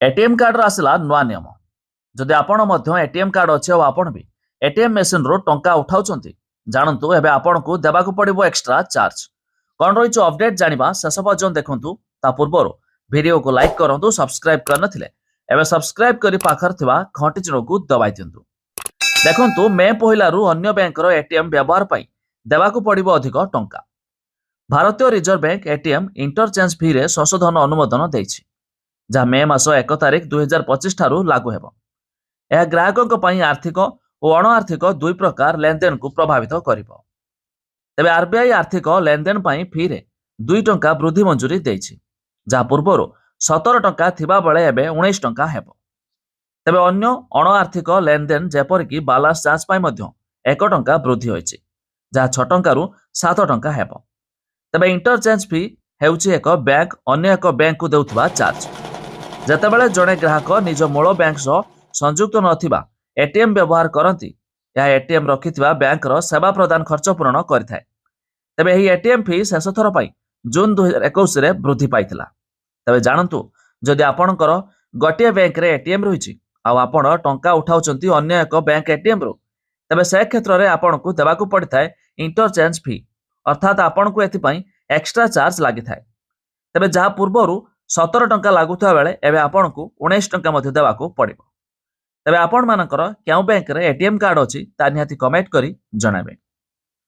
ATM card आसला नुआ नियम जदि आपण एटीएम कार्ड अच्छे और आपण भी एटीएम मेसीन रो टंका उठाउछंती जानतु एबे आपण को देबाकू पड़िबो एक्स्ट्रा चार्ज कौन रही अपडेट जानिबा शेष पर्यंत देखंतु ता पूर्व वीडियो को लाइक करंतु सब्सक्राइब करनथिले एबे सब्सक्राइब करी पाखर थिबा घंटी चिन्ह को दबाई दियंतु देखंतु मे पहिला रु अन्य बैंक रो एटीएम व्यवहार पई देबाकू पड़िबो अधिक टंका। भारतीय रिजर्व बैंक एटीएम इंटरचेंज फी रे संशोधन अनुमोदन देछि जहाँ मे मास 1 तारिख 2025 ठारू लागू हेबो। यह ग्राहकों पई आर्थिक और अण आर्थिक दुई प्रकार लेनदेन को प्रभावित करिबो। तेबे आरबीआई आर्थिक लेनदेन पई फी रे 2 टंका वृद्धि मंजूरी देछि जहाँ पूर्व 17 टंका थिबा बेले एबे 19 टंका हेबो। तेबे अन्य अण आर्थिक लेनदेन जेपरिक बालांस जांच पई मध्य 1 टंका वृद्धि होइछि जहाँ 6 टंका रु 7 टंका हेबो। तेबे इंटरचेंज फी हेउछि एक बैंक अन्य एक बैंक को देउथबा चार्ज जेतेबेले जड़े ग्राहक निज मूल बैंक सह संयुक्त नथिबा एटीएम व्यवहार करती यह एटीएम रखिथिबा बैंक रो सेवा प्रदान खर्च पूरण करिथाय। तेबे एही एटीएम फी शेष थर पई जून 2021 रे वृद्धि पाइथिला। तेबे जानंतु जदि आपणकर गोटे बैंक रे एटीएम रहिछि आ आपण टंका उठाउचंती अन्य एक बैंक एटीएम रो तेबे से क्षेत्र रे आपण को देबाकू पड़िथाय इंटरचेंज फी अर्थात आपण को एथि पई एक्स्ट्रा चार्ज लागिथाय। तेबे जहा पूर्वरु 17 टंका लागुवा बेले एबे आपण को 19 टंका मध्य देबाकू पड़िबो। तेबे आपण मानकर क्यों बैंक रे एटीएम कार्ड अछि ता निहाती कमेंट करी जणाबे।